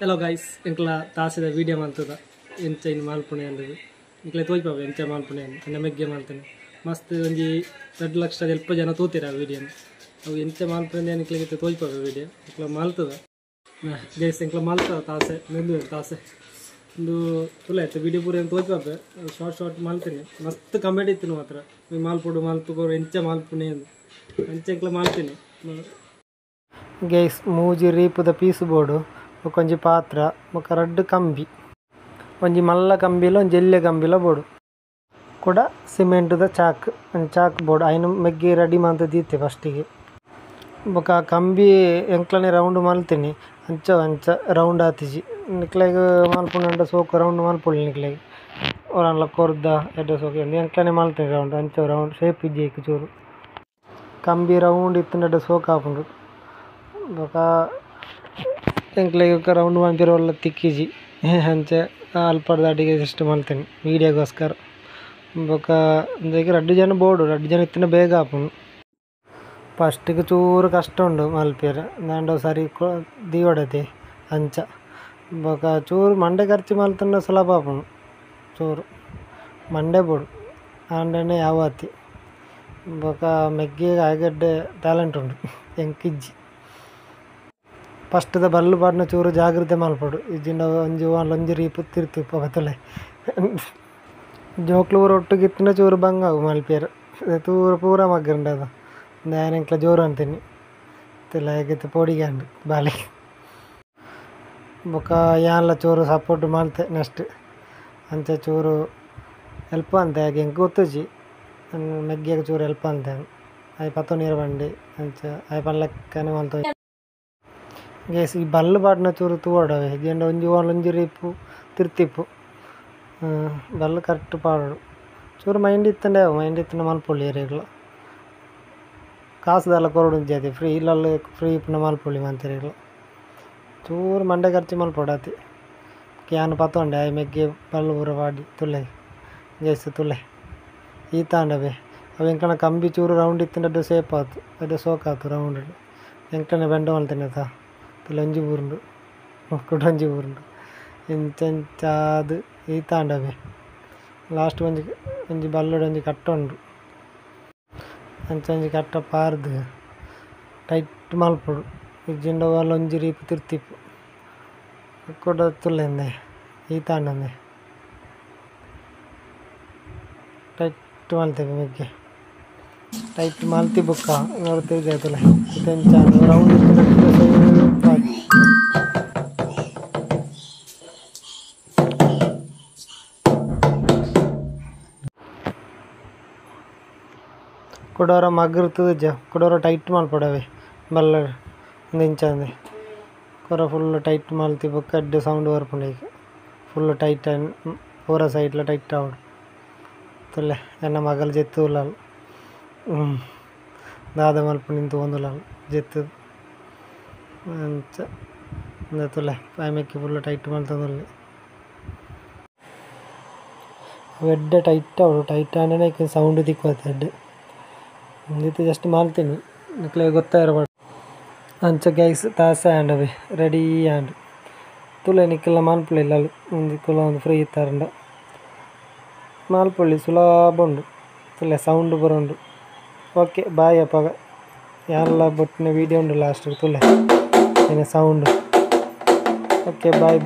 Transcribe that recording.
Hello guys, inkla taasida video maltuda encha in malpune andu inkla toypabe encha malpune andu megge maltene mast onji 2 lakh help jana totira video avu encha malpune inkla gite toypabe video inkla maltuda guys inkla maltuda taase mendu taase indu tulate video pura toypabe short maltene mast comment ittinu matra me malpodu maltugo encha malpune encha inkla maltene guys mooji reepuda piece board కొంచె పాత్ర ఒక red కంబి కొంచెం మల్ల కంబిలో జెల్లె కంబిలో ಬೋಡು ಕೂಡ ಸಿಮೆಂಟ್ದ chalk board అయిన ಮೆಗ್ಗಿ ready ಮಂತ ದೀತೆ ಫಸ್ಟಿಗೆ ఒక ಕಂಬಿ ಎಂಕ್ಲನೆ ರೌಂಡ್ ಮಲ್ತೀನಿ ಅಂಚ ರೌಂಡ್ ಆತಿಜಿ ನಿಕ್ಲೆಗ್ ಮಲ್ಪುಂಡ ಸೋಕ ರೌಂಡ್ ಮಲ್ಪುಳ್ಳಿ ನಿಕ್ಲೆಗ್ ಒರನ್ಲ ಕೊರ್ದ ಎಡ್ಡ ಸೋಕ ಎಂಕ್ಲನೆ ಮಲ್ತೀನಿ ರೌಂಡ್ ಅಂಚ ರೌಂಡ್ ಶೇಪ್ ಇಜ್ಜಿ ಚೂರು ಕಂಬಿ ರೌಂಡ್ ಇತ್ತಂಡ ಸೋಕ ಆಪುಂಡು ఒక ಎಂಕ್ಲೆಗ್ ರೌಂಡ್ ಮಂಪಿರೋ ಒಳ್ಳೆ ತಿಕ್ಕಿಜಿ ಅಂಚೆ ಅಲ್ಪಡ್ದಾಟಿಗೆ ಜಸ್ಟ್ ಮಲ್ತೀನಿ ವೀಡಿಯೋಗೋಸ್ಕರ ಬೊಕ ಅಂದಕ್ಕೆ 2 ಜನ ಬೋರ್ಡು 2 ಜನ ಇತ್ತಿನ ಬೇಗ ಆಪುಂಡು ಫಸ್ಟಿಗೆ ಚೂರು ಕಷ್ಟ ಉಂಡು ಮಲ್ಪೇರ ದಾಂಡ ಸರಿ ದೀವಡತಿ ಅಂಚ ಬೊಕ ಚೂರು ಮಂಡೆ ಖರ್ಚು ಮಲ್ತಂಡ ಸುಲಭ ಆಪುಂಡು ಚೂರು ಮಂಡೆ ಬೋಡು ಆಂಡನೆ ಯಾವತ್ತಿ ಬೊಕ ಮೆಗ್ಗಿಗೆ ಆಗಡ್ಡೆ ಟ್ಯಾಲೆಂಟ್ ಉಂಡು ಎಂಕಿಜ್ಜಿ ಫಸ್ಟ್ದ ಬಲ್ಲು ಪಾಡ್ನ ಚೂರು ಜಾಗ್ರತೆ ಮಲ್ಪಡು ಇಜ್ಜಿಂಡ ಒಂಜಿ ರೀಪು ತಿರ್ತಿಪ್ಪ ಬತ್ತಲೆ ಜೋಕ್ಲು ಒಟ್ಟಿಗೆ ಇತ್ತಿನ ಚೂರು ಬಂಗಾವು ಮಲ್ಪೇರ ತೂರು ಪೂರ ಮಗ್ಗಂಡ ಅದು ನಾನು ಇಂಕ್ಲ ಜೋರು ಅಂತೀನಿ ತಿಲ್ಲ ಹೇಗಿತ್ತು ಪೋಡಿಗೆ ಅಂಡು ಬಾಲಿ ಬೊಕ ಯಾನ್ಲ ಚೂರು ಸಪೋರ್ಟ್ ಮಾಡ್ತೆ ನೆಕ್ಸ್ಟ್ ಅಂಚೆ ಚೂರು ಹೆಲ್ಪ್ ಅಂತೆ ಹಾಗೆ ಹೆಂಗೆ ಗೊತ್ತುಜಿ ಮೆಗ್ಗಿಗೆ ಚೂರು ಹೆಲ್ಪ್ ಅಂತೆ ಅಯ್ಯ ಪತ್ತು ನೀರು ಬಂಡಿ ಅಂಚೆ ಅಯ್ಯ ಪಲ್ಲೆಕ್ಕನೆ ಮಲ್ತು ಗೇಸ್ ಈ ಬಲ್ಲು ಪಾಡ್ನ ಚೂರು ತೂವಡವೆ ಜೆಂಡ ಒಂಜಿ ರೀಪು ತಿರ್ತಿಪ್ಪು ಬಲ್ಲು ಕರೆಕ್ಟ್ ಪಾಡು ಚೂರು ಮೈಂಡ್ ಇತ್ತಂಡ ಮಲ್ಪೊಳ್ಳಿ ಏರಿಯಾಗ್ಲ ಕಾಸುದೆಲ್ಲ ಕೊರಡು ಜಾತಿ ಫ್ರೀ ಇಲ್ಲಲ್ಲಿ ಫ್ರೀ ಇಪ್ಪನ ಮಲ್ಪೊಳ್ಳಿ ಮಂತಿರಿಗ್ಲ ಚೂರು ಮಂಡೆ ಖರ್ಚು ಮಲ್ಪೊಡಾತಿ ಕ್ಯಾನ್ ಪತ್ತೊಂಡೆ ಆಯ್ ಮೆಗ್ಗೆ ಬಲ್ಲು ಊರ ಪಾಡಿ ತುಲೆ ಗೇಸ್ ತುಲೆ ಈ ತಾಂಡವೆ ಅವು ಎಂಕಣ ಕಂಬಿ ಚೂರು ರೌಂಡ್ ಇತ್ತಂಡ ಸೇಪ್ ಆತು ಅದು ಸೋಕಾತು ರೌಂಡ್ ಎಂಕಣ ಬೆಂಡ ಮಲ್ತೇನೆ ತಾ ಒಂಜಿ ಊರುಂಡು ಒಂಜಿ ಊರುಂಡು ಇಂಚಂಚಾದು ಈ ತಾಂಡವೆ ಲಾಸ್ಟ್ ಒಂಜಿ ಬಲ್ಲುಡು ಒಂಜಿ ಕಟ್ಟ ಉಂಡು ಅಂಚೊಂಜಿ ಕಟ್ಟ ಪಾರ್ದು ಟೈಟ್ ಮಲ್ಪೊಡು ಇಜ್ಜಿಂಡ వాళ్ళు ಒಂಜಿ ರೀಪು ತಿರ್ತಿಪ್ಪು ಕೂಡ ತುಲ್ಲೆಂದೆ ಈ ತಾಂಡಂದೆ ಟೈಟ್ ಮಲ್ತೇವೆ ಮೆಗ್ಗೆ ಟೈಟ್ ಮಲ್ತಿ ಬುಕ್ಕ ನೋಡ್ತಿದ್ದೆ ತುಲೆ ಇದೆಂಚಾನು ರೌಂಡ್ ಕೊಡೋರ ಮಗ್ಗಿರ್ತದೆ ಕೊಡೋರ ಟೈಟ್ ಮಲ್ಪಡವೆ ಬಲ್ಲ ಇಂಚಂದೆ ಕೊರ ಫುಲ್ ಟೈಟ್ ಮಲ್ತಿ ಬೊಕ್ಕ ಅಡ್ಡೆ ಸೌಂಡ್ ಬರ್ಪುಂಡು ಈಗ ಫುಲ್ ಟೈಟ್ ಪೂರ ಸೈಡ್ಲ ಟೈಟ್ ಆವಡು ತುಲ್ಲೆ ಎನ್ನ ಮಗಲು ಜೆತ್ತು ಉಲ್ಲಾಲು ದಾದ ಮಲ್ಪ ನಿಂತು ಒಂದುಲಾಲು ಜೆತ್ತು ಅಂಚ ತುಲ್ಲೆ ಪಾಯಮೆಕ್ಕಿ ಫುಲ್ ಟೈಟ್ ಮಲ್ತಂದುಲ್ಲೆ ಎಡ್ಡೆ ಟೈಟ್ ಅವಡು ಟೈಟ್ ಆಂಡನೆ ಸೌಂಡ್ ದಿಕ್ಕೋತ್ತೆ ಎಡ್ಡೆ ಇದು ಜಸ್ಟ್ ಮಾಡ್ತೀನಿ ನಿಕ್ಲೆ ಗೊತ್ತಾಯಿರಬಾರ್ದು ಅಂಚ ಗೈಸ್ ತಾಸೆ ಆಂಡವೆ ರೆಡಿ ಆಂಡ್ ತುಲೆ ನಿಕ್ಕೆಲ್ಲ ಮಾಲ್ಪುಳ್ಳಿ ಇಲ್ಲ ಒಂದು ಕುಲ ಒಂದು ಫ್ರೀ ಇತ್ತಾರಂಡ ಮಾಲ್ಪುಳ್ಳಿ ಸುಲಭ ಉಂಡು ತುಲೆ ಸೌಂಡ್ ಬರೋಂಡು ಓಕೆ ಬಾಯ್ ಅಪ್ಪಾಗ ಯಾರೆಲ್ಲ ಬೊಟ್ಟಿನ ವೀಡಿಯೋ ಉಂಡು ಲಾಸ್ಟ್ ತುಲೆ ಸೌಂಡ್ ಓಕೆ ಬಾಯ್